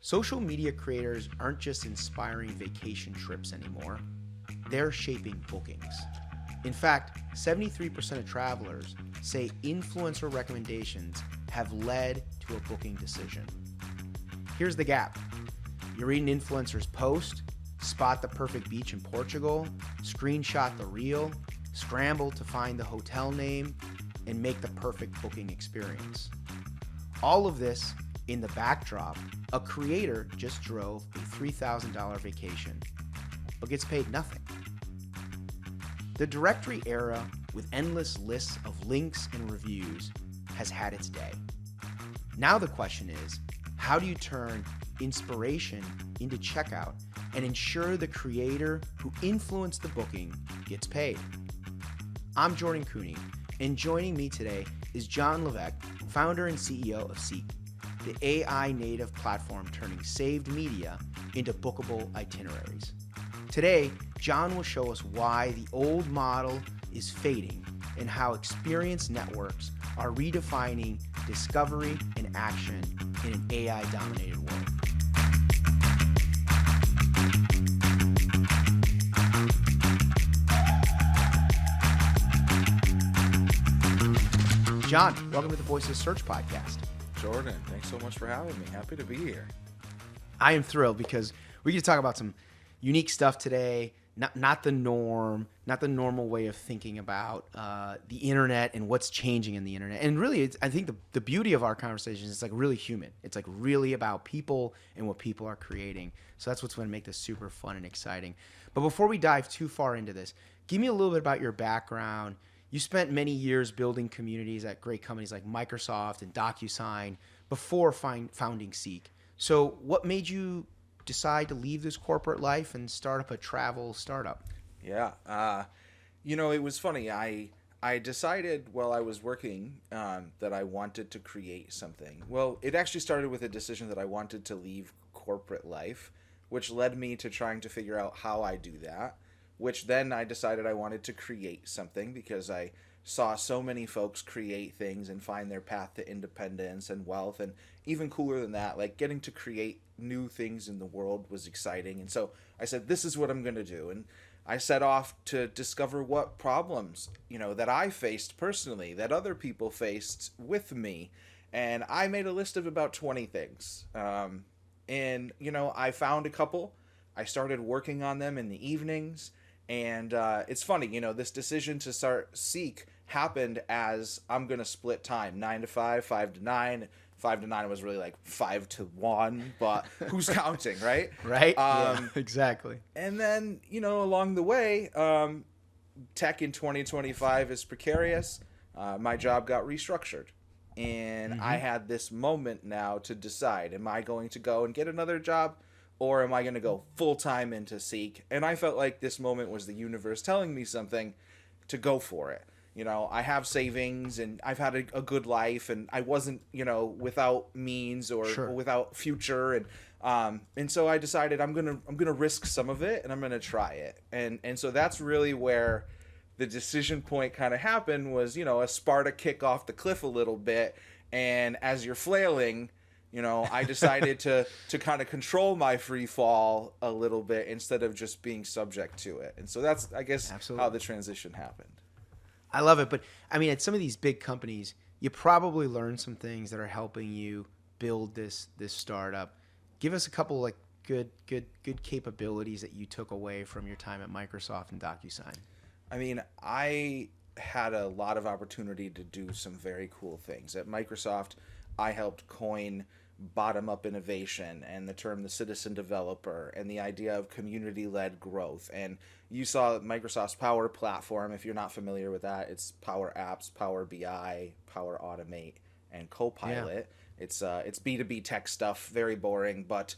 Social media creators aren't just inspiring vacation trips anymore, they're shaping bookings. In fact, 73% of travelers say influencer recommendations have led to a booking decision. Here's the gap. You read an influencer's post, spot the perfect beach in Portugal, screenshot the reel, scramble to find the hotel name, and make the perfect booking experience. All of this in the backdrop, a creator just drove a $3,000 vacation, but gets paid nothing. The directory era, with endless lists of links and reviews, has had its day. Now the question is, how do you turn inspiration into checkout and ensure the creator who influenced the booking gets paid? I'm Jordan Cooney, and joining me today is John Levesque, founder and CEO of Seek, the AI native platform turning saved media into bookable itineraries. Today, John will show us why the old model is fading and how experienced networks are redefining discovery and action in an AI-dominated world. John, welcome to the Voices of Search podcast. Jordan, thanks so much for having me. Happy to be here. I am thrilled because we get to talk about some unique stuff today, not the norm, not the normal way of thinking about the internet and what's changing in the internet. And really, I think the beauty of our conversation is it's like really human. It's like really about people and what people are creating. So that's what's going to make this super fun and exciting. But before we dive too far into this, give me a little bit about your background. You spent many years building communities at great companies like Microsoft and DocuSign before founding Seek. So what made you decide to leave this corporate life and start up a travel startup? Yeah. It was funny. I decided while I was working that I wanted to create something. Well, it actually started with a decision that I wanted to leave corporate life, which led me to trying to figure out how I do that, which then I decided I wanted to create something because I saw so many folks create things and find their path to independence and wealth. And even cooler than that, like getting to create new things in the world was exciting. And so I said, this is what I'm going to do. And I set off to discover what problems, that I faced personally, that other people faced with me. And I made a list of about 20 things. I found a couple. I started working on them in the evenings. And it's funny, this decision to start Seek happened as I'm going to split time, 9 to 5, 5 to 9. 5 to 9 was really like 5 to 1, but who's counting, right? Right? Yeah, exactly. And then, along the way, tech in 2025 is precarious. My job got restructured. And I had this moment now to decide, am I going to go and get another job? Or am I going to go full-time into Seek? And I felt like this moment was the universe telling me something to go for it. I have savings and I've had a good life and I wasn't, without means or without future. And so I decided I'm going to risk some of it and I'm going to try it. And so that's really where the decision point kind of happened was, a Sparta kick off the cliff a little bit. And as you're flailing, I decided to kind of control my free fall a little bit instead of just being subject to it. And so that's, I guess, Absolutely. How the transition happened. I love it. But I mean, at some of these big companies, you probably learn some things that are helping you build this startup. Give us a couple like good capabilities that you took away from your time at Microsoft and DocuSign. I mean, I had a lot of opportunity to do some very cool things. At Microsoft, I helped coin bottom-up innovation and the term the citizen developer and the idea of community-led growth. And you saw Microsoft's Power Platform. If you're not familiar with that, it's Power Apps, Power BI, Power Automate, and Copilot. Yeah. It's B2B tech stuff, very boring, but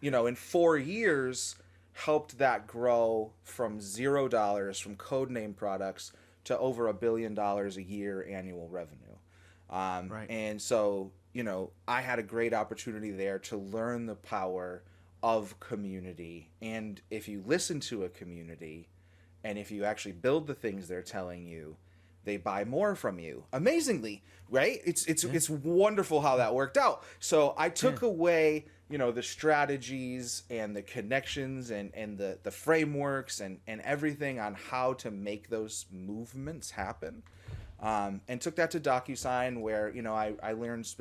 in 4 years helped that grow from $0 from codename products to over $1 billion a year annual revenue. Right. And so, I had a great opportunity there to learn the power of community. And if you listen to a community and if you actually build the things they're telling you, they buy more from you. Amazingly, right? It's wonderful how that worked out. So I took away the strategies and the connections and the frameworks and everything on how to make those movements happen. And took that to DocuSign, where I learned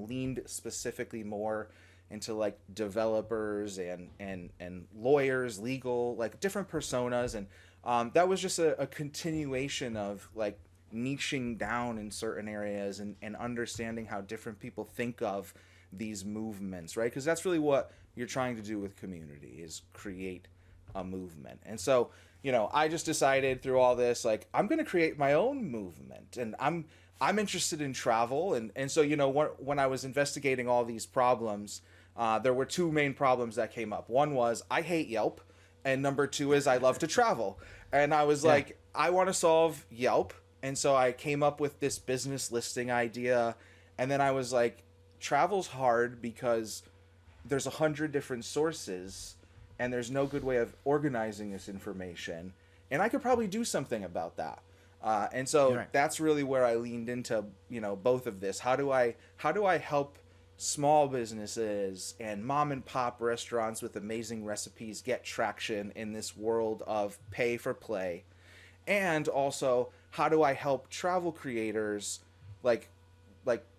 leaned specifically more into like developers and lawyers, legal, like different personas, and that was just a continuation of like niching down in certain areas and understanding how different people think of these movements, right? Because that's really what you're trying to do with community, is create a movement. And so I just decided through all this, like, I'm going to create my own movement, and I'm interested in travel. And so, when I was investigating all these problems, there were two main problems that came up. One was I hate Yelp, and number two is I love to travel. And I was like, I want to solve Yelp. And so I came up with this business listing idea. And then I was like, travel's hard because there's 100 different sources, and there's no good way of organizing this information, and I could probably do something about that. And so that's really where I leaned into, both of this. How do I help small businesses and mom and pop restaurants with amazing recipes get traction in this world of pay for play? And also, how do I help travel creators like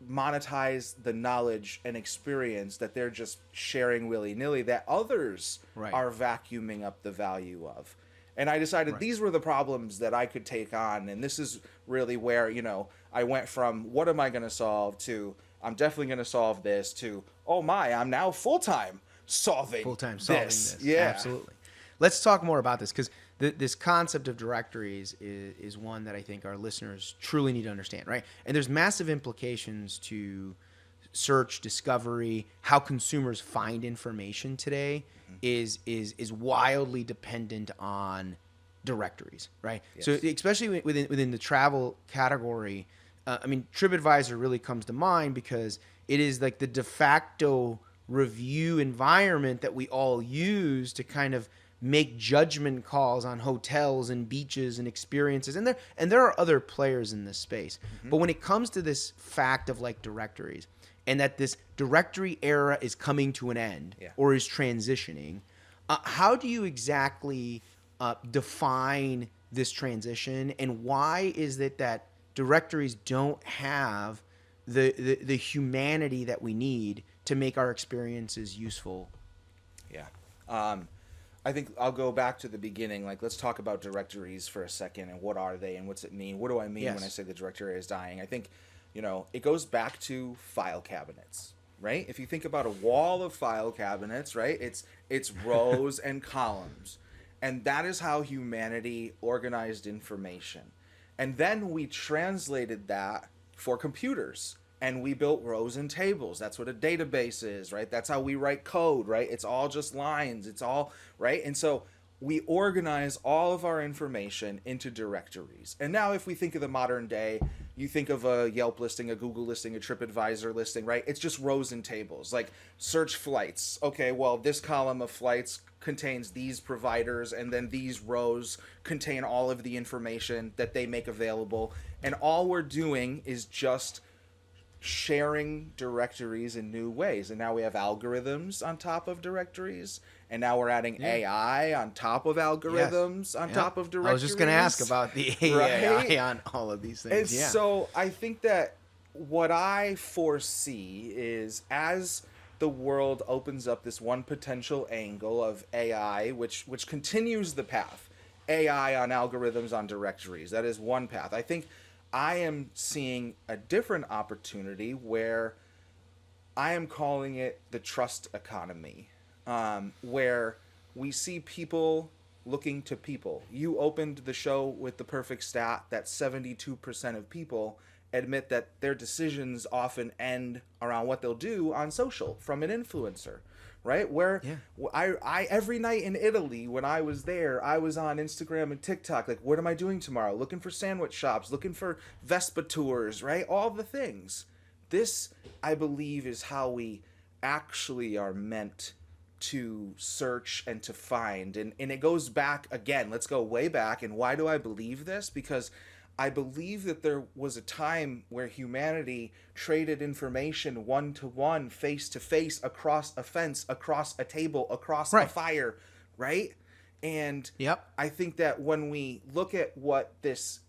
monetize the knowledge and experience that they're just sharing willy-nilly that others are vacuuming up the value of? And I decided these were the problems that I could take on. And this is really where, I went from what am I going to solve to I'm definitely going to solve this to, oh my, I'm now full-time solving this. Yeah, absolutely. Let's talk more about this, because this concept of directories is one that I think our listeners truly need to understand, right? And there's massive implications to search, discovery, how consumers find information today is wildly dependent on directories, right? Yes. So especially within the travel category, TripAdvisor really comes to mind because it is like the de facto review environment that we all use to kind of make judgment calls on hotels and beaches and experiences. And there are other players in this space. But when it comes to this fact of like directories, and that this directory era is coming to an end or is transitioning, how do you exactly define this transition, and why is it that directories don't have the humanity that we need to make our experiences useful? Yeah. I think I'll go back to the beginning. Like, let's talk about directories for a second, and what are they, and what's it mean? What do I mean when I say the directory is dying? I think, it goes back to file cabinets, right? If you think about a wall of file cabinets, right? It's rows and columns. And that is how humanity organized information. And then we translated that for computers, and we built rows and tables. That's what a database is, right? That's how we write code, right? It's all just lines. It's all, right? And so we organize all of our information into directories. And now if we think of the modern day, you think of a Yelp listing, a Google listing, a TripAdvisor listing, right? It's just rows and tables. Like, search flights. Okay, well, this column of flights contains these providers, and then these rows contain all of the information that they make available. And all we're doing is just sharing directories in new ways. And now we have algorithms on top of directories, and now we're adding AI on top of algorithms on top of directories. I was just going to ask about the AI on all of these things. And so I think that what I foresee is, as the world opens up this one potential angle of AI, which continues the path, AI on algorithms on directories, that is one path. I think I am seeing a different opportunity where I am calling it the trust economy, where we see people looking to people. You opened the show with the perfect stat that 72% of people admit that their decisions often end around what they'll do on social from an influencer, right? Where I every night in Italy, when I was there, I was on Instagram and TikTok, like, what am I doing tomorrow? Looking for sandwich shops, looking for Vespa tours, right? All the things. This, I believe, is how we actually are meant to search and to find. And it goes back, again, let's go way back. And why do I believe this? Because I believe that there was a time where humanity traded information one-to-one, face-to-face, across a fence, across a table, across a Right. fire, right? And Yep. I think that when we look at what this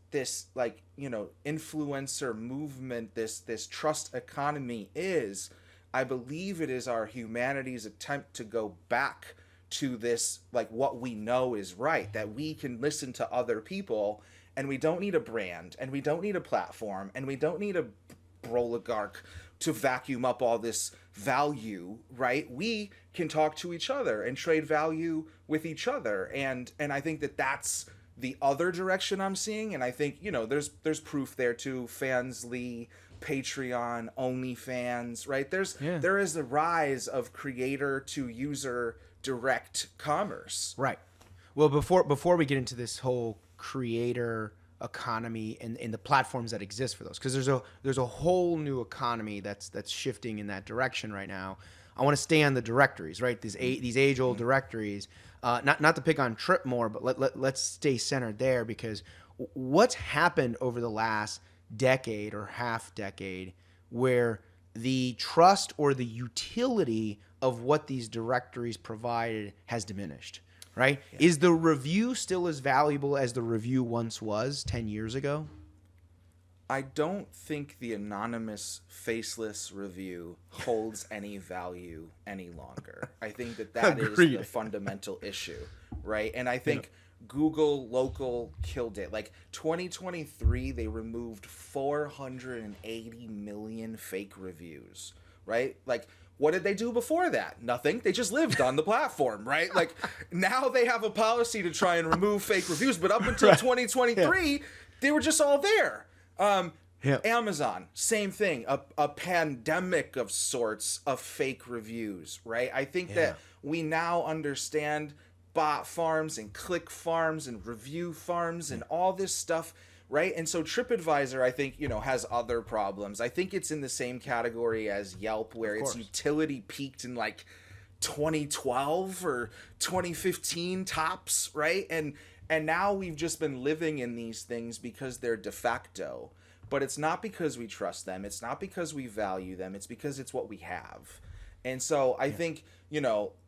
like, influencer movement, this trust economy is, I believe it is our humanity's attempt to go back to this, like, what we know is right, that we can listen to other people, and we don't need a brand, and we don't need a platform, and we don't need a oligarch to vacuum up all this value, right? We can talk to each other and trade value with each other, and I think that that's the other direction I'm seeing. And I think, there's proof there too. Fansly, Patreon, OnlyFans, right? Yeah. There is a rise of creator to user direct commerce. Right. Well, before we get into this whole creator economy and the platforms that exist for those, because there's a whole new economy that's shifting in that direction right now. I want to stay on the directories, right? These age old directories. Not to pick on Trip more, but let's stay centered there, because what's happened over the last decade or half decade where the trust or the utility of what these directories provided has diminished, right? Yeah. Is the review still as valuable as the review once was 10 years ago? I don't think the anonymous faceless review holds any value any longer. I think that is the fundamental issue, right? And I think Google local killed it. Like 2023, they removed 480 million fake reviews, right? Like, what did they do before that? Nothing. They just lived on the platform, right? Like, now they have a policy to try and remove fake reviews, but up until 2023, they were just all there. Amazon, same thing, a pandemic of sorts of fake reviews, right? I think that we now understand bot farms and click farms and review farms and all this stuff, right? And so TripAdvisor, I think, has other problems. I think it's in the same category as Yelp, where its utility peaked in like 2012 or 2015 tops, right? And now we've just been living in these things because they're de facto. But it's not because we trust them. It's not because we value them. It's because it's what we have. And so I think,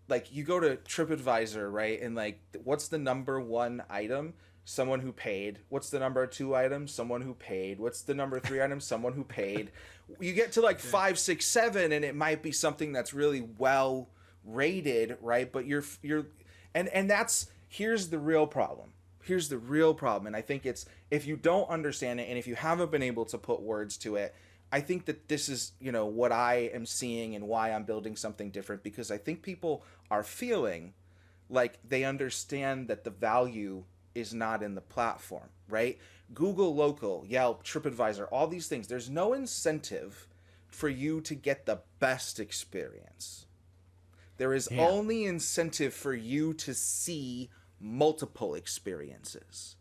like, you go to TripAdvisor, right? And like, what's the number one item? Someone who paid. What's the number two item? Someone who paid. What's the number three item? Someone who paid. You get to like 5, 6, 7, and it might be something that's really well rated, right? But and that's, here's the real problem. Here's the real problem. And I think it's, if you don't understand it and if you haven't been able to put words to it, I think that this is, what I am seeing and why I'm building something different, because I think people are feeling like they understand that the value is not in the platform, right? Google local, Yelp, TripAdvisor, all these things, there's no incentive for you to get the best experience. There is only incentive for you to see multiple experiences,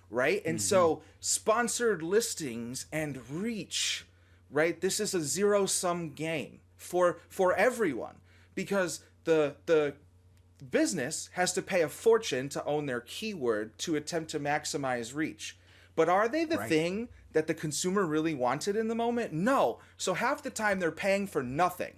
right? And so sponsored listings and reach, right? This is a zero-sum game for everyone, because the business has to pay a fortune to own their keyword to attempt to maximize reach. But are they the thing that the consumer really wanted in the moment? No. So half the time they're paying for nothing.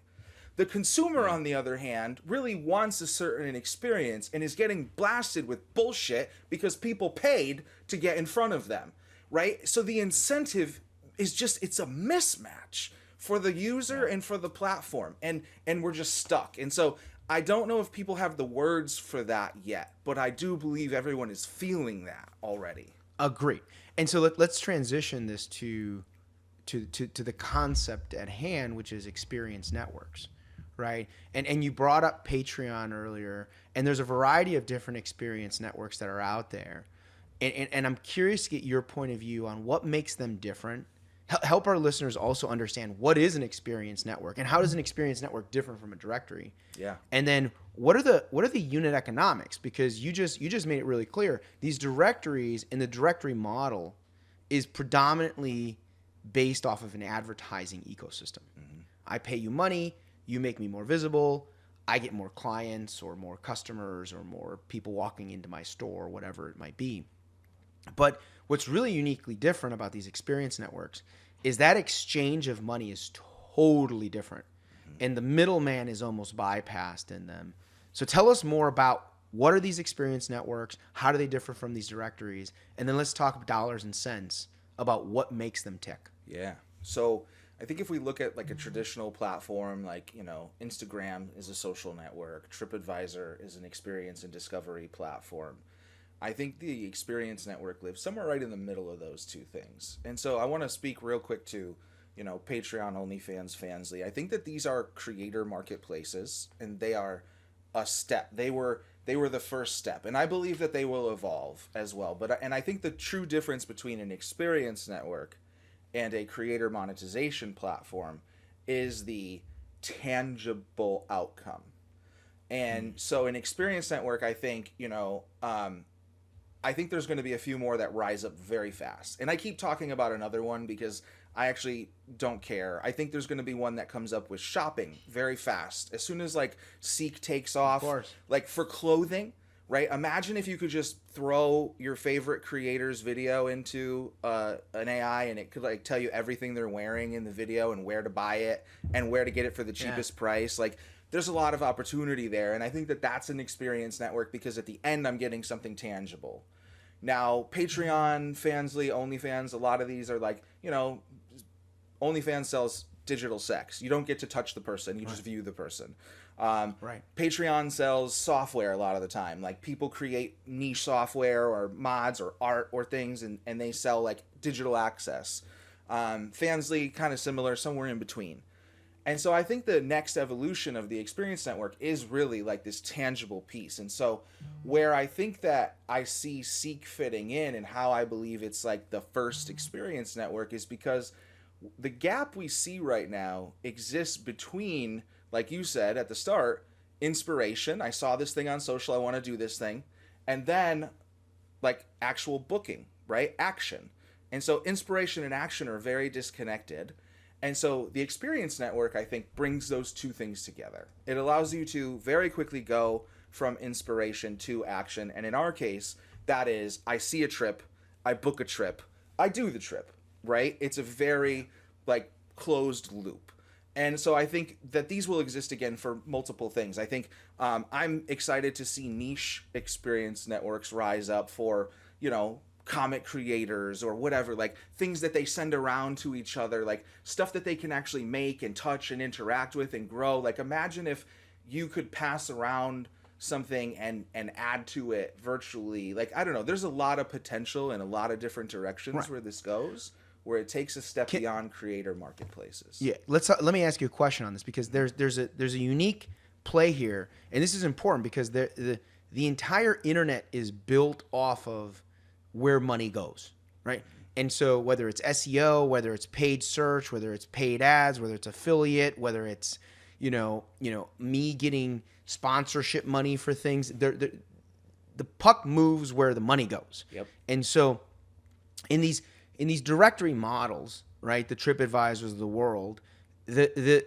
The consumer, on the other hand, really wants a certain experience and is getting blasted with bullshit because people paid to get in front of them, right? So the incentive is just, it's a mismatch for the user and for the platform, and we're just stuck. And so I don't know if people have the words for that yet, but I do believe everyone is feeling that already. Agree. And so let's transition this to the concept at hand, which is experience networks. Right. And you brought up Patreon earlier, and there's a variety of different experience networks that are out there. And I'm curious to get your point of view on what makes them different. Help our listeners also understand what is an experience network and how does an experience network differ from a directory? Yeah. And then what are the unit economics? Because you just made it really clear. These directories in the directory model is predominantly based off of an advertising ecosystem. Mm-hmm. I pay you money. You make me more visible, I get more clients or more customers or more people walking into my store, whatever it might be. But what's really uniquely different about these experience networks is that exchange of money is totally different. And the middleman is almost bypassed in them. So tell us more about what are these experience networks? How do they differ from these directories? And then let's talk dollars and cents about what makes them tick. Yeah. So I think if we look at like a traditional platform, like, Instagram is a social network, TripAdvisor is an experience and discovery platform. I think the experience network lives somewhere right in the middle of those two things. And so I want to speak real quick to, Patreon, OnlyFans, Fansly. I think that these are creator marketplaces, and they are a step. They were the first step, and I believe that they will evolve as well. And I think the true difference between an experience network and a creator monetization platform is the tangible outcome. And so an experience network, I think, I think there's going to be a few more that rise up very fast. And I keep talking about another one because I actually don't care. I think there's going to be one that comes up with shopping very fast. As soon as like Seek takes off, like for clothing, right? Imagine if you could just throw your favorite creator's video into an AI and it could like tell you everything they're wearing in the video and where to buy it and where to get it for the cheapest price. Like, there's a lot of opportunity there, and I think that that's an experience network because at the end I'm getting something tangible. Now, Patreon, Fansly, OnlyFans, a lot of these are like, OnlyFans sells digital sex. You don't get to touch the person, you just view the person. Patreon sells software a lot of the time. Like, people create niche software or mods or art or things, and they sell like digital access. Fansly, kind of similar, somewhere in between. And so I think the next evolution of the experience network is really like this tangible piece. And so where I think that I see Seek fitting in and how I believe it's like the first experience network is because the gap we see right now exists between, like you said at the start, inspiration. I saw this thing on social, I want to do this thing. And then like actual booking, right? Action. And so inspiration and action are very disconnected. And so the experience network, I think, brings those two things together. It allows you to very quickly go from inspiration to action. And in our case, that is, I see a trip, I book a trip, I do the trip, right? It's a very like closed loop. And so I think that these will exist again for multiple things. I think I'm excited to see niche experience networks rise up for, comic creators or whatever, like things that they send around to each other, like stuff that they can actually make and touch and interact with and grow. Like, imagine if you could pass around something and add to it virtually. Like, I don't know, there's a lot of potential in a lot of different directions where this goes, where it takes a step beyond creator marketplaces. Yeah, let me ask you a question on this, because there's a unique play here, and this is important because the entire internet is built off of where money goes, right? And so whether it's SEO, whether it's paid search, whether it's paid ads, whether it's affiliate, whether it's me getting sponsorship money for things, the puck moves where the money goes. Yep. And so in these directory models, right, the TripAdvisors of the world, the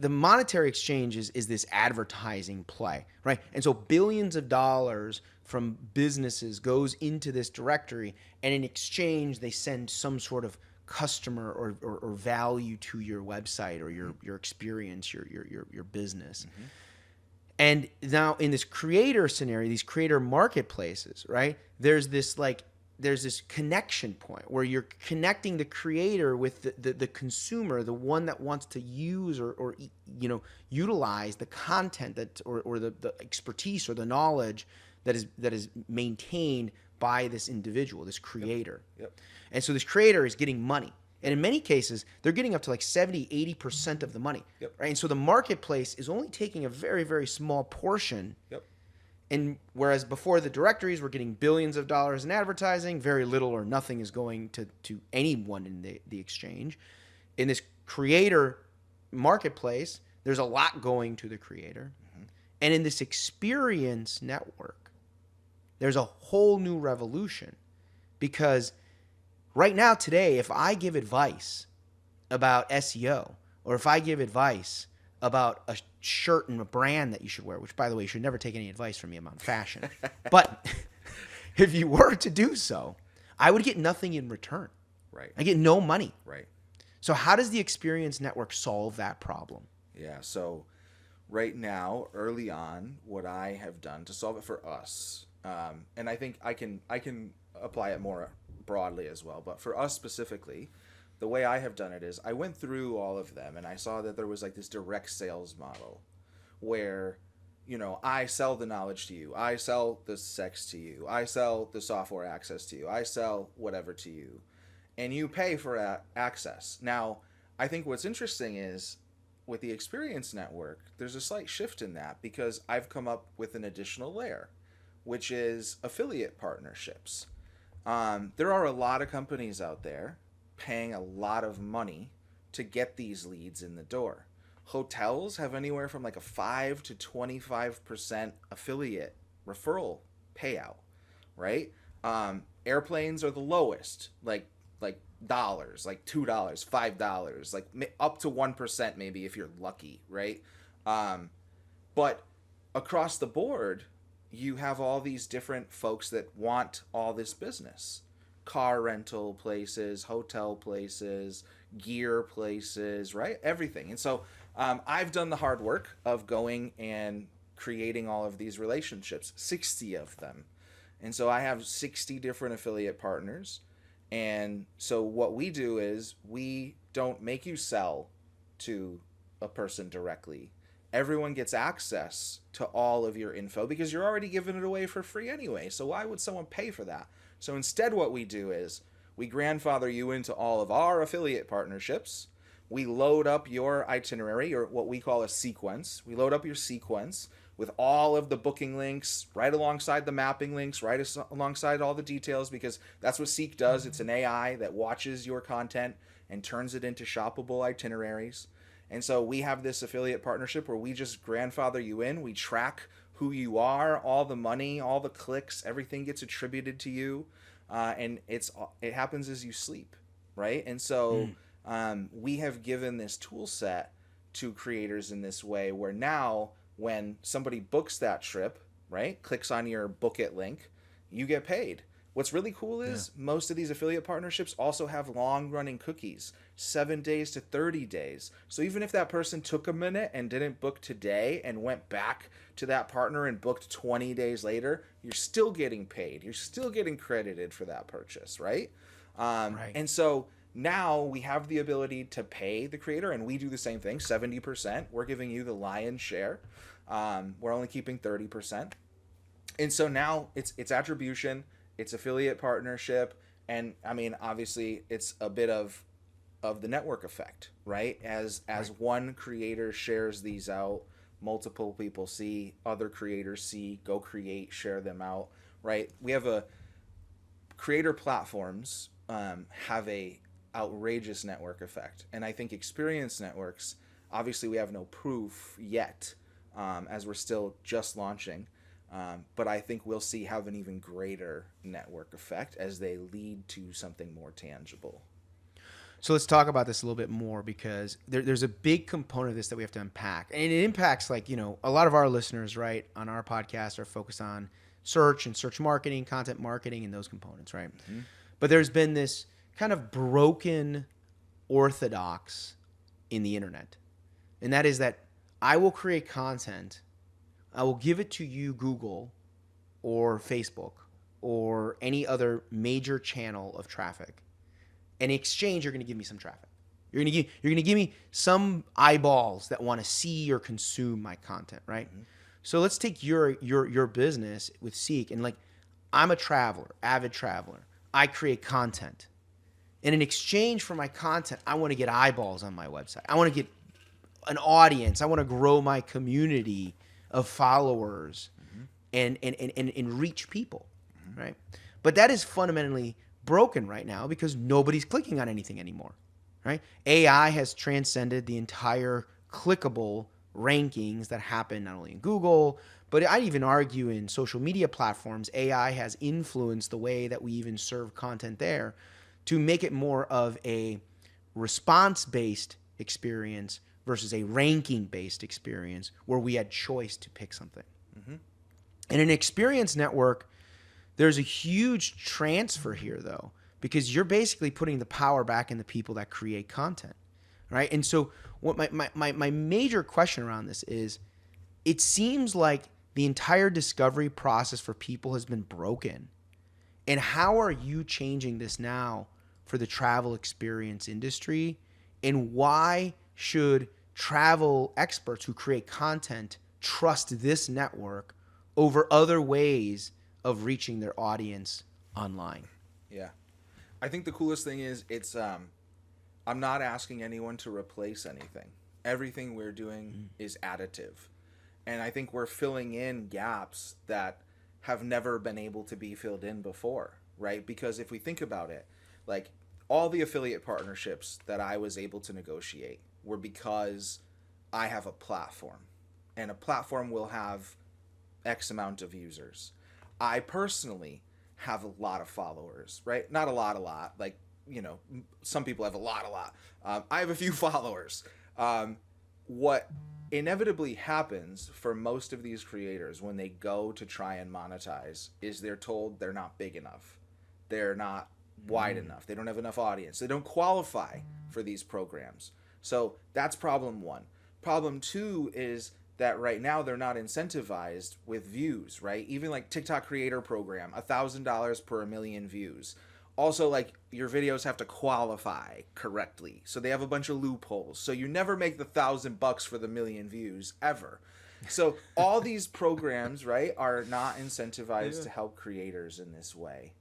monetary exchange is this advertising play, right? And so billions of dollars from businesses goes into this directory, and in exchange they send some sort of customer or value to your website or your experience, your business. Mm-hmm. And now in this creator scenario, these creator marketplaces, right? There's this connection point where you're connecting the creator with the consumer, the one that wants to use or utilize the content that or the expertise or the knowledge that is maintained by this individual, this creator. Yep. And so this creator is getting money. And in many cases, they're getting up to like 70, 80% of the money. Yep. Right? And so the marketplace is only taking a very, very small portion. Yep. And whereas before the directories were getting billions of dollars in advertising, very little or nothing is going to anyone in the exchange. In this creator marketplace, there's a lot going to the creator. Mm-hmm. And in this experience network, there's a whole new revolution, because right now, today, if I give advice about SEO, or if I give advice about a shirt and a brand that you should wear, which, by the way, you should never take any advice from me about fashion. But if you were to do so, I would get nothing in return. Right. I get no money. Right. So how does the experience network solve that problem? Yeah. So right now, early on, what I have done to solve it for us, and I think I can apply it more broadly as well, but for us specifically, the way I have done it is I went through all of them and I saw that there was like this direct sales model where, I sell the knowledge to you, I sell the sex to you, I sell the software access to you, I sell whatever to you, and you pay for access. Now, I think what's interesting is with the experience network, there's a slight shift in that because I've come up with an additional layer, which is affiliate partnerships. There are a lot of companies out there paying a lot of money to get these leads in the door. Hotels have anywhere from like a 5 to 25% affiliate referral payout, right? Airplanes are the lowest, like dollars, like $2, $5, like up to 1% maybe if you're lucky, right? But across the board, you have all these different folks that want all this business. Car rental places, hotel places, gear places, right? Everything. And so I've done the hard work of going and creating all of these relationships, 60 of them. And so I have 60 different affiliate partners. And so what we do is we don't make you sell to a person directly. Everyone gets access to all of your info because you're already giving it away for free anyway. So why would someone pay for that? So instead what we do is we grandfather you into all of our affiliate partnerships. We load up your itinerary, or what we call a sequence. We load up your sequence with all of the booking links right alongside the mapping links, right alongside all the details, because that's what Seek does. It's an AI that watches your content and turns it into shoppable itineraries. And so we have this affiliate partnership where we just grandfather you in. We track who you are, all the money, all the clicks, everything gets attributed to you. And it happens as you sleep, right? And so we have given this tool set to creators in this way where now when somebody books that trip, right, clicks on your book it link, you get paid. What's really cool is most of these affiliate partnerships also have long-running cookies, 7 days to 30 days. So even if that person took a minute and didn't book today and went back to that partner and booked 20 days later, you're still getting paid. You're still getting credited for that purchase, right? Right. And so now we have the ability to pay the creator, and we do the same thing, 70%. We're giving you the lion's share. We're only keeping 30%. And so now it's attribution, it's affiliate partnership, and I mean, obviously it's a bit of the network effect, right? As one creator shares these out, multiple people see, other creators see, go create, share them out, right? We have creator platforms have a outrageous network effect, and I think experience networks, obviously we have no proof yet, as we're still just launching. But I think we'll see have an even greater network effect as they lead to something more tangible. So let's talk about this a little bit more, because there's a big component of this that we have to unpack. And it impacts, like, a lot of our listeners, right, on our podcast are focused on search and search marketing, content marketing, and those components, right? Mm-hmm. But there's been this kind of broken orthodox in the internet. And that is that I will create content, I will give it to you, Google or Facebook or any other major channel of traffic. In exchange, you're going to give me some traffic. You're going to give me some eyeballs that want to see or consume my content, right? Mm-hmm. So let's take your business with Seek, and like, I'm a traveler, avid traveler. I create content. And in exchange for my content, I want to get eyeballs on my website. I want to get an audience. I want to grow my community of followers, mm-hmm. and reach people, mm-hmm. right? But that is fundamentally broken right now because nobody's clicking on anything anymore, right? AI has transcended the entire clickable rankings that happen not only in Google, but I'd even argue in social media platforms. AI has influenced the way that we even serve content there to make it more of a response-based experience versus a ranking-based experience where we had choice to pick something. Mm-hmm. In an experience network, there's a huge transfer here, though, because you're basically putting the power back in the people that create content, right? And so what my major question around this is, it seems like the entire discovery process for people has been broken. And how are you changing this now for the travel experience industry? And why should travel experts who create content trust this network over other ways of reaching their audience online? Yeah. I think the coolest thing is I'm not asking anyone to replace anything. Everything we're doing is additive. And I think we're filling in gaps that have never been able to be filled in before, right? Because if we think about it, like all the affiliate partnerships that I was able to negotiate were because I have a platform, and a platform will have X amount of users. I personally have a lot of followers, right? Not a lot. Like, you know, some people have a lot. I have a few followers. What inevitably happens for most of these creators when they go to try and monetize is they're told they're not big enough. They're not wide enough. They don't have enough audience. They don't qualify for these programs. So that's problem one. Problem two is that right now they're not incentivized with views, right? Even like TikTok creator program, $1,000 per 1,000,000 views. Also, like, your videos have to qualify correctly. So they have a bunch of loopholes. So you never make the $1,000 for the 1,000,000 views ever. So all these programs, right, are not incentivized to help creators in this way.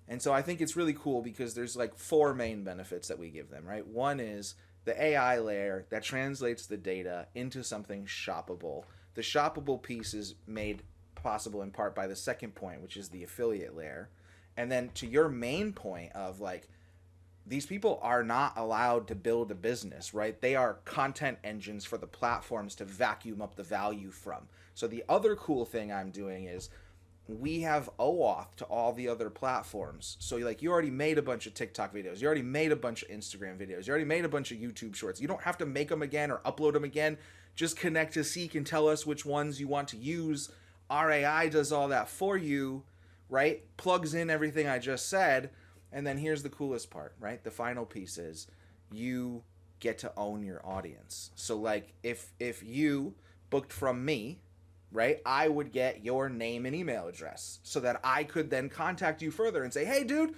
And so I think it's really cool because there's like 4 main benefits that we give them, right? One is the AI layer that translates the data into something shoppable. The shoppable piece is made possible in part by the second point, which is the affiliate layer. And then to your main point of like, these people are not allowed to build a business, right? They are content engines for the platforms to vacuum up the value from. So the other cool thing I'm doing is we have OAuth to all the other platforms. So like, you already made a bunch of TikTok videos. You already made a bunch of Instagram videos. You already made a bunch of YouTube shorts. You don't have to make them again or upload them again. Just connect to Seek and tell us which ones you want to use. Our AI does all that for you, right? Plugs in everything I just said. And then here's the coolest part, right? The final piece is you get to own your audience. So like, if you booked from me, right, I would get your name and email address so that I could then contact you further and say, hey, dude,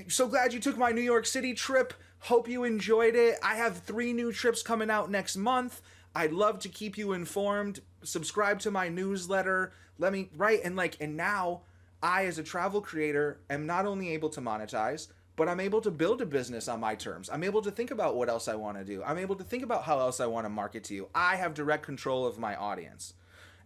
so glad you took my New York City trip. Hope you enjoyed it. I have 3 new trips coming out next month. I'd love to keep you informed. Subscribe to my newsletter. Let me, right? And like, and now I, as a travel creator, am not only able to monetize, but I'm able to build a business on my terms. I'm able to think about what else I want to do. I'm able to think about how else I want to market to you. I have direct control of my audience.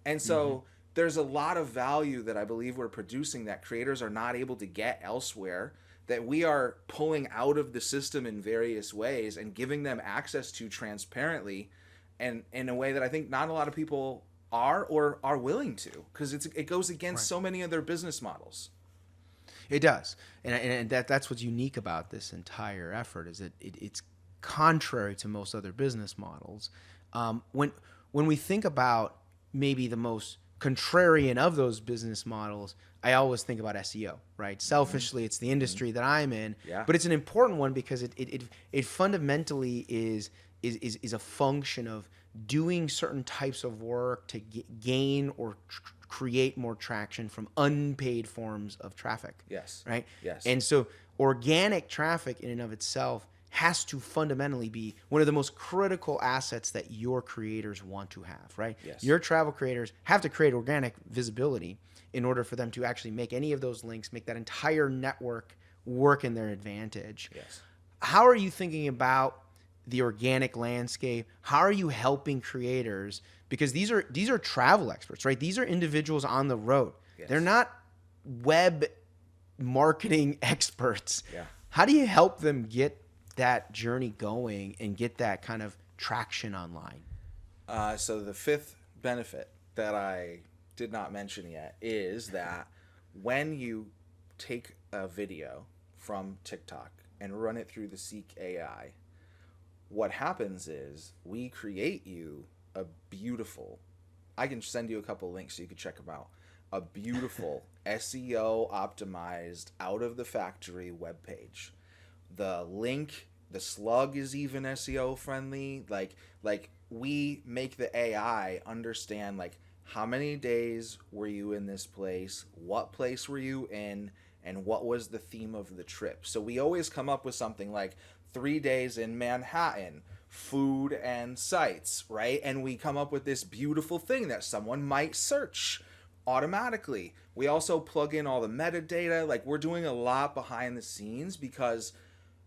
And so there's a lot of value that I believe we're producing that creators are not able to get elsewhere, that we are pulling out of the system in various ways and giving them access to transparently, and in a way that I think not a lot of people are or are willing to, because it goes against so many of their business models. It does. And that's what's unique about this entire effort, is that it's contrary to most other business models. When we think about maybe the most contrarian of those business models, I always think about SEO, right? Selfishly, it's the industry that I'm in, but it's an important one because it fundamentally is a function of doing certain types of work to gain or create more traction from unpaid forms of traffic. Yes. Right? Yes. And so organic traffic in and of itself has to fundamentally be one of the most critical assets that your creators want to have, right? Yes. Your travel creators have to create organic visibility in order for them to actually make any of those links, make that entire network work in their advantage. Yes. How are you thinking about the organic landscape? How are you helping creators? Because these are travel experts, right? These are individuals on the road. Yes. They're not web marketing experts. Yeah. How do you help them get that journey going and get that kind of traction online? So the 5th benefit that I did not mention yet is that when you take a video from TikTok and run it through the Seek AI, what happens is we create you a beautiful, I can send you a couple links so you can check them out, a beautiful SEO optimized out of the factory webpage. The link, the slug is even SEO friendly. Like we make the AI understand like how many days were you in this place, what place were you in, and what was the theme of the trip. So we always come up with something like 3 days in Manhattan, food and sites, right? And we come up with this beautiful thing that someone might search automatically. We also plug in all the metadata. Like we're doing a lot behind the scenes because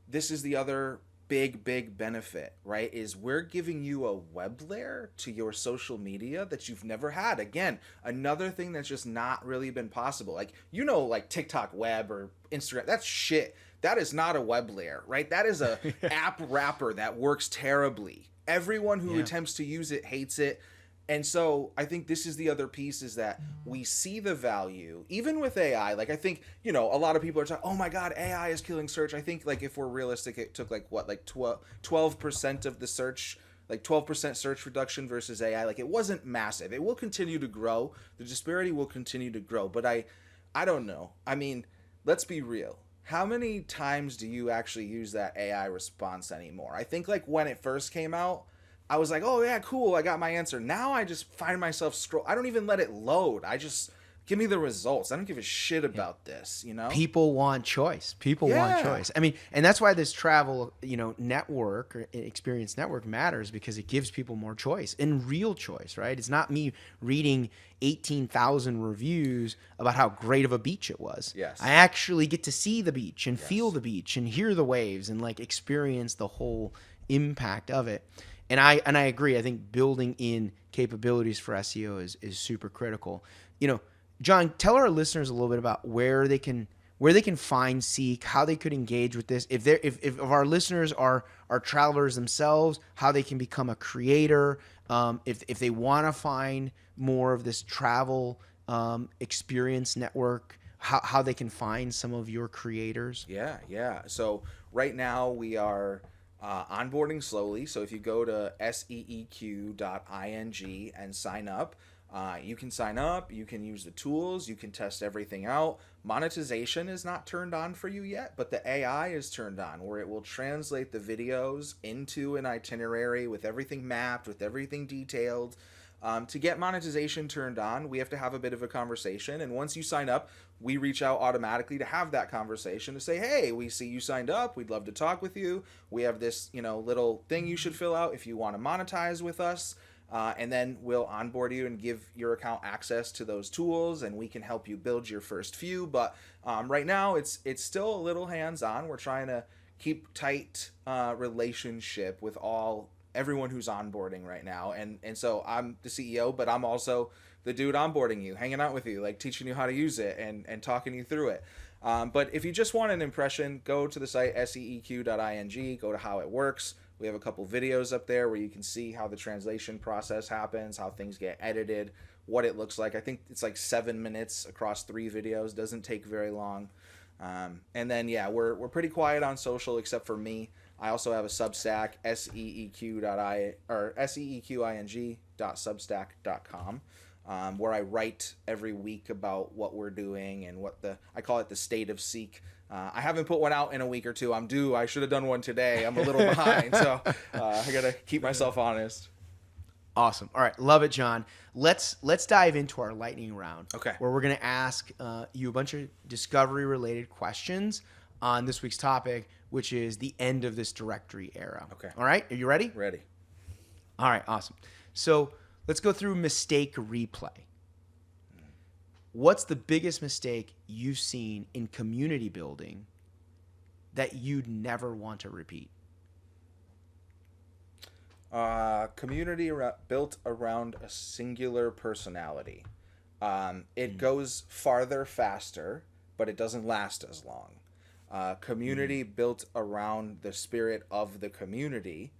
this is the other big benefit, right? Is we're giving you a web layer to your social media that you've never had. Again, another thing that's just not really been possible. Like, you know, like TikTok web or Instagram, that's shit. That is not a web layer, right? That is a app wrapper that works terribly. Everyone who attempts to use it hates it. And so I think this is the other piece, is that we see the value, even with AI. Like, I think, you know, a lot of people are talking, oh my God, AI is killing search. I think, like, if we're realistic, it took like 12% of the search, like 12% search reduction versus AI. Like, it wasn't massive. It will continue to grow. The disparity will continue to grow. But I don't know. I mean, let's be real. How many times do you actually use that AI response anymore? I think like when it first came out, I was like, oh yeah, cool, I got my answer. Now I just find myself I don't even let it load. I just give me the results. I don't give a shit about this, you know? People want choice. People want choice. I mean, and that's why this travel, you know, network or experience network matters, because it gives people more choice and real choice, right? It's not me reading 18,000 reviews about how great of a beach it was. Yes. I actually get to see the beach and feel the beach and hear the waves and like experience the whole impact of it. And I agree. I think building in capabilities for SEO is super critical. You know, John, tell our listeners a little bit about where they can find Seek, how they could engage with this. If our listeners are travelers themselves, how they can become a creator. If they want to find more of this travel experience network, how they can find some of your creators. Yeah. So right now we are onboarding slowly. So if you go to seeq.ing and sign up, you can sign up, you can use the tools, you can test everything out. Monetization is not turned on for you yet, but the AI is turned on, where it will translate the videos into an itinerary with everything mapped, with everything detailed. To get monetization turned on, we have to have a bit of a conversation. And once you sign up, we reach out automatically to have that conversation to say, hey, we see you signed up. We'd love to talk with you. We have this, you know, little thing you should fill out if you want to monetize with us. And then we'll onboard you and give your account access to those tools, and we can help you build your first few. But right now, it's still a little hands-on. We're trying to keep tight relationship with everyone who's onboarding right now. And so I'm the CEO, but I'm also the dude onboarding you, hanging out with you, like teaching you how to use it and talking you through it. But if you just want an impression, go to the site seeq.ing, go to how it works. We have a couple videos up there where you can see how the translation process happens, how things get edited, what it looks like. I think it's like 7 minutes across 3 videos. Doesn't take very long. And then, yeah, we're pretty quiet on social except for me. I also have a Substack, seeqing.substack.com, where I write every week about what we're doing and I call it the state of Seek. I haven't put one out in a week or two. I'm due. I should have done one today. I'm a little behind, so I got to keep myself honest. Awesome. All right. Love it, John. Let's dive into our lightning round. Okay. Where we're going to ask you a bunch of discovery-related questions on this week's topic, which is the end of this directory era. Okay. All right. Are you ready? Ready. All right. Awesome. So let's go through mistake replay. What's the biggest mistake you've seen in community building that you'd never want to repeat? Community built around a singular personality. It goes farther faster, but it doesn't last as long. Community built around the spirit of the community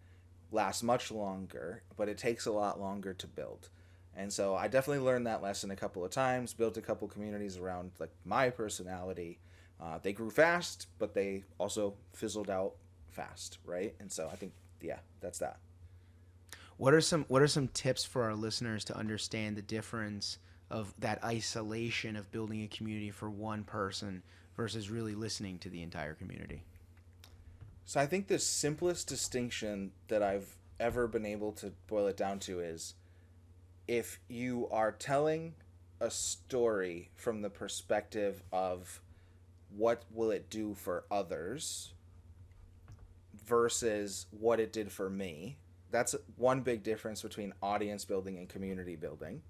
lasts much longer, but it takes a lot longer to build. And so I definitely learned that lesson a couple of times, built a couple communities around like my personality. They grew fast, but they also fizzled out fast, right? And so I think, yeah, that's that. What are some tips for our listeners to understand the difference of that isolation of building a community for one person versus really listening to the entire community? So I think the simplest distinction that I've ever been able to boil it down to is, if you are telling a story from the perspective of what will it do for others versus what it did for me, that's one big difference between audience building and community building.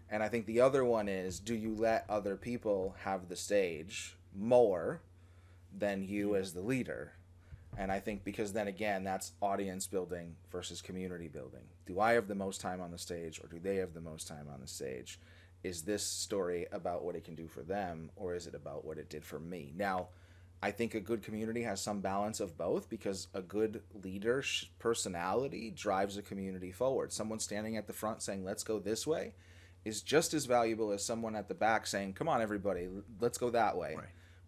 And I think the other one is, do you let other people have the stage more than you as the leader? And I think, because then again, that's audience building versus community building. Do I have the most time on the stage, or do they have the most time on the stage? Is this story about what it can do for them, or is it about what it did for me? Now, I think a good community has some balance of both, because a good leader personality drives a community forward. Someone standing at the front saying, let's go this way, is just as valuable as someone at the back saying, come on, everybody, let's go that way.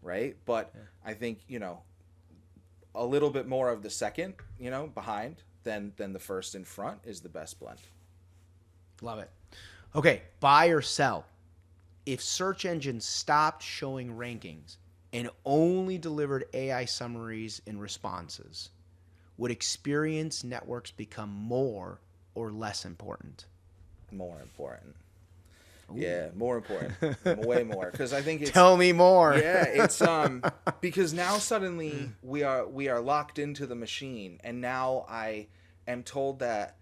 Right? But yeah. I think, a little bit more of the second, behind than the first in front is the best blend. Love it. Okay, buy or sell. If search engines stopped showing rankings and only delivered AI summaries and responses, would experience networks become more or less important? More important. Ooh. Yeah, more important. Way more, because I think it's... Tell me more. Yeah, it's because now suddenly we are locked into the machine, and now I am told that,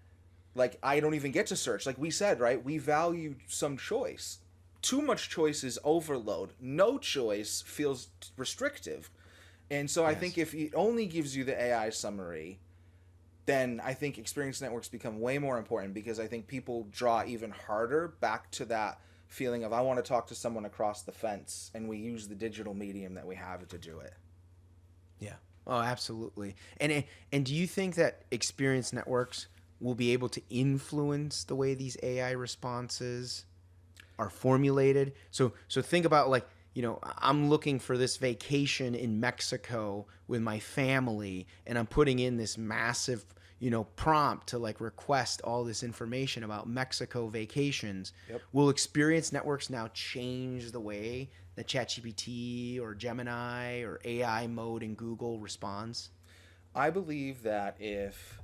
like, I don't even get to search. Like we said, right? We value some choice. Too much choice is overload. No choice feels restrictive. And so I think if it only gives you the AI summary, then I think experience networks become way more important, because I think people draw even harder back to that feeling of, I want to talk to someone across the fence, and we use the digital medium that we have to do it. Yeah. Oh, absolutely. And do you think that experience networks will be able to influence the way these AI responses are formulated? So think about, like, I'm looking for this vacation in Mexico with my family, and I'm putting in this massive, prompt to, like, request all this information about Mexico vacations. Yep. Will experience networks now change the way that ChatGPT or Gemini or AI mode in Google responds? I believe that if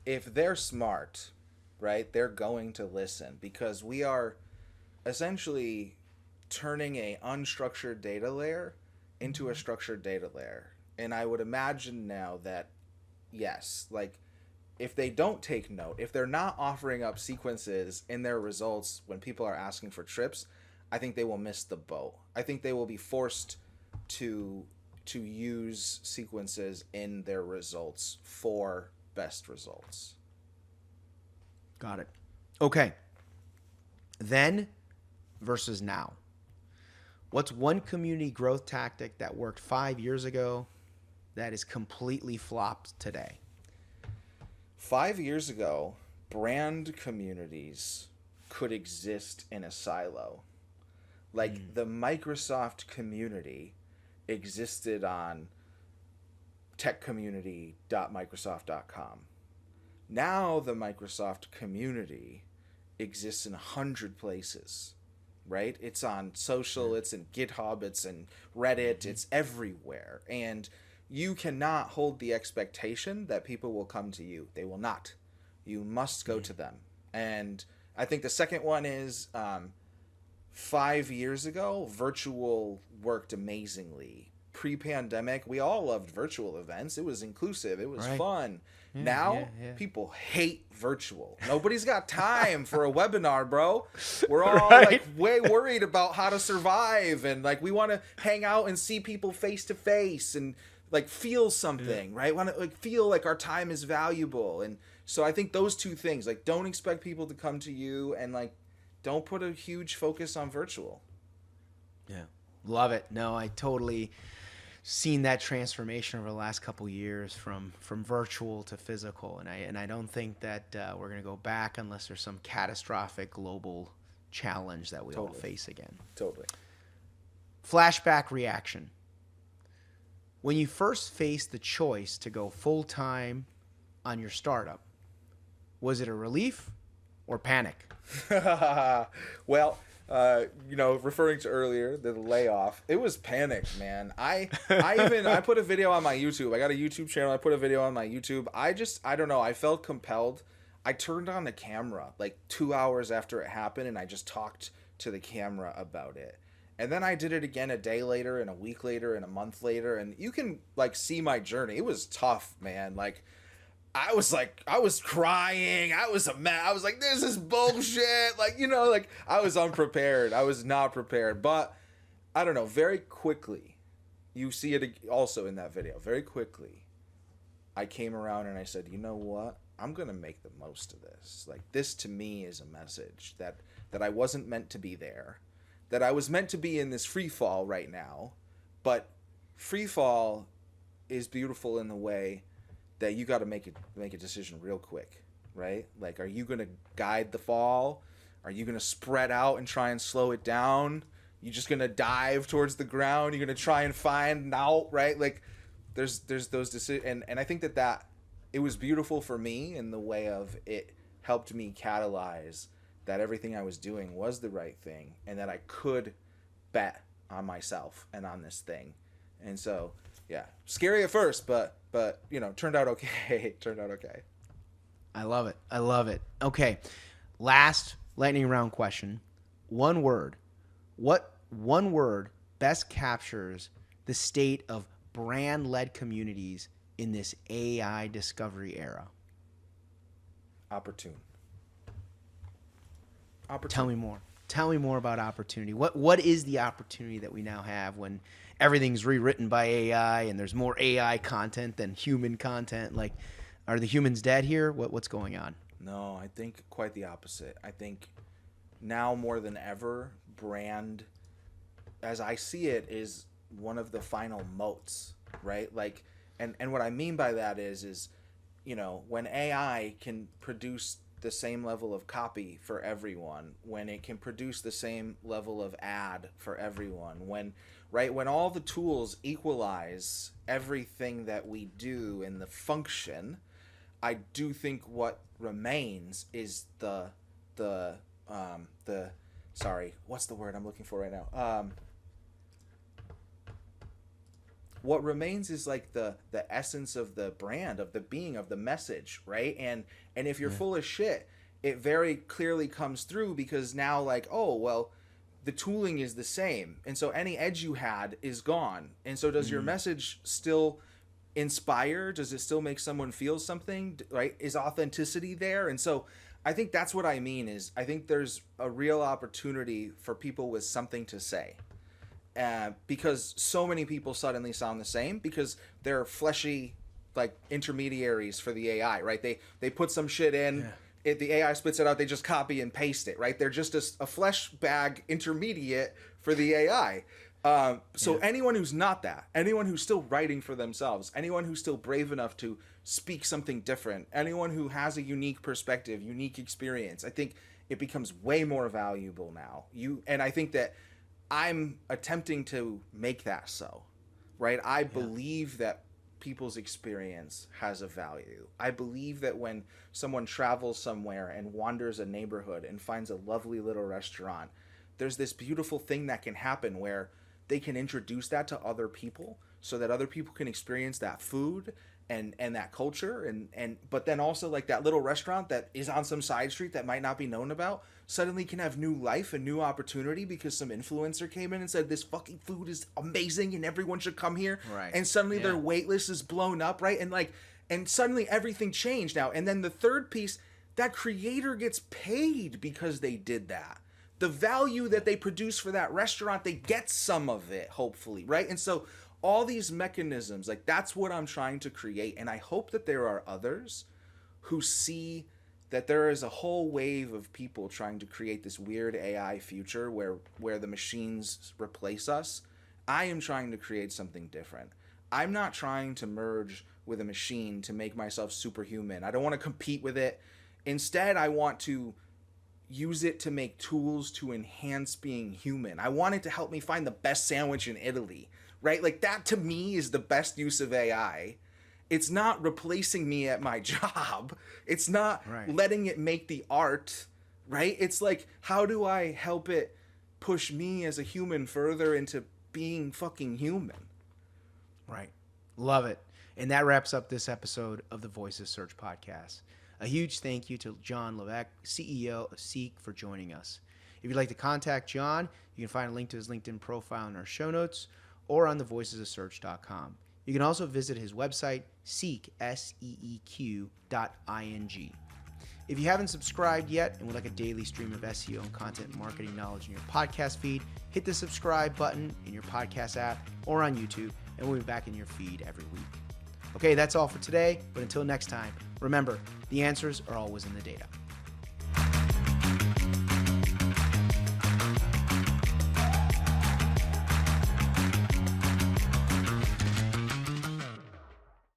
they're smart, right, they're going to listen, because we are essentially turning a unstructured data layer into a structured data layer. And I would imagine now that, yes, like, if they don't take note, if they're not offering up sequences in their results when people are asking for trips, I think they will miss the boat. I think they will be forced to use sequences in their results for best results. Got it. Okay. Then versus now. What's one community growth tactic that worked 5 years ago that is completely flopped today? 5 years ago, brand communities could exist in a silo. Like the Microsoft community existed on techcommunity.microsoft.com. Now the Microsoft community exists in 100 places, right? It's on social, it's in GitHub, it's in Reddit, it's everywhere. And you cannot hold the expectation that people will come to you. They will not. You must go to them. And I think the second one is 5 years ago, virtual worked amazingly. Pre-pandemic, we all loved virtual events. It was inclusive. It was fun. Yeah, now, people hate virtual. Nobody's got time for a webinar, bro. We're all like way worried about how to survive, and like we want to hang out and see people face to face and like feel something, right? Want to like feel like our time is valuable. And so I think those two things, like, don't expect people to come to you, and like don't put a huge focus on virtual. Yeah. Love it. No, I totally seen that transformation over the last couple years from virtual to physical, and I don't think that we're going to go back unless there's some catastrophic global challenge that we all face again. Totally. Flashback reaction. When you first faced the choice to go full-time on your startup, was it a relief or panic? Well, referring to earlier the layoff, it was panic, man. I put a video on my YouTube. I got a YouTube channel. I put a video on my YouTube. I don't know. I felt compelled. I turned on the camera like 2 hours after it happened, and I just talked to the camera about it. And then I did it again a day later, and a week later, and a month later, and you can like see my journey. It was tough, man. I was crying. I was a mess. I was like, this is bullshit. I was unprepared. I was not prepared. But I don't know. Very quickly, you see it also in that video. Very quickly, I came around and I said, you know what? I'm going to make the most of this. Like, this to me is a message that I wasn't meant to be there. That I was meant to be in this free fall right now. But free fall is beautiful in the way that you got to make a decision real quick, right? Like, are you going to guide the fall? Are you going to spread out and try and slow it down? You just going to dive towards the ground? You're going to try and find an out, right? Like, there's those decisions. And I think that it was beautiful for me in the way of it helped me catalyze that everything I was doing was the right thing and that I could bet on myself and on this thing. And so, yeah, scary at first, but turned out okay. Turned out okay. I love it. Okay, last lightning round question. One word. What one word best captures the state of brand-led communities in this AI discovery era? Opportune. Tell me more. Tell me more about opportunity. What is the opportunity that we now have when everything's rewritten by AI and there's more AI content than human content? Like, are the humans dead here? What's going on? No, I think quite the opposite. I think now more than ever, brand, as I see it, is one of the final moats, right? Like, and what I mean by that is when AI can produce the same level of copy for everyone, when it can produce the same level of ad for everyone, when all the tools equalize everything that we do in the function, I do think what remains is sorry, what's the word I'm looking for right now? What remains is like the essence of the brand, of the being, of the message, right? And if you're full of shit, it very clearly comes through because now like, oh, well, the tooling is the same. And so any edge you had is gone. And so does your message still inspire? Does it still make someone feel something, right? Is authenticity there? And so I think that's what I mean is I think there's a real opportunity for people with something to say. Because so many people suddenly sound the same because they're fleshy like intermediaries for the AI, right? They put some shit in, the AI spits it out, they just copy and paste it, right? They're just a flesh bag intermediate for the AI. So anyone who's not that, anyone who's still writing for themselves, anyone who's still brave enough to speak something different, anyone who has a unique perspective, unique experience, I think it becomes way more valuable now. And I think that I'm attempting to make that so, right? I believe that people's experience has a value. I believe that when someone travels somewhere and wanders a neighborhood and finds a lovely little restaurant, there's this beautiful thing that can happen where they can introduce that to other people so that other people can experience that food and that culture but then also like that little restaurant that is on some side street that might not be known about suddenly can have new life and new opportunity because some influencer came in and said this fucking food is amazing and everyone should come here, right? And suddenly their wait list is blown up, right? And suddenly everything changed now. And then the third piece, that creator gets paid because they did that. The value that they produce for that restaurant, they get some of it, hopefully, right? And so all these mechanisms, like that's what I'm trying to create. And I hope that there are others who see that there is a whole wave of people trying to create this weird AI future where the machines replace us. I am trying to create something different. I'm not trying to merge with a machine to make myself superhuman. I don't want to compete with it. Instead, I want to use it to make tools to enhance being human. I want it to help me find the best sandwich in Italy, right? Like that to me is the best use of AI. It's not replacing me at my job. It's not letting it make the art right? It's like, how do I help it push me as a human further into being fucking human? Right. Love it. And that wraps up this episode of the Voices Search podcast. A huge thank you to John Levesque, CEO of Seek, for joining us. If you'd like to contact John, you can find a link to his LinkedIn profile in our show notes or on thevoicesofsearch.com. You can also visit his website, seek, seeq.ing. If you haven't subscribed yet and would like a daily stream of SEO and content marketing knowledge in your podcast feed, hit the subscribe button in your podcast app or on YouTube, and we'll be back in your feed every week. Okay, that's all for today, but until next time, remember, the answers are always in the data.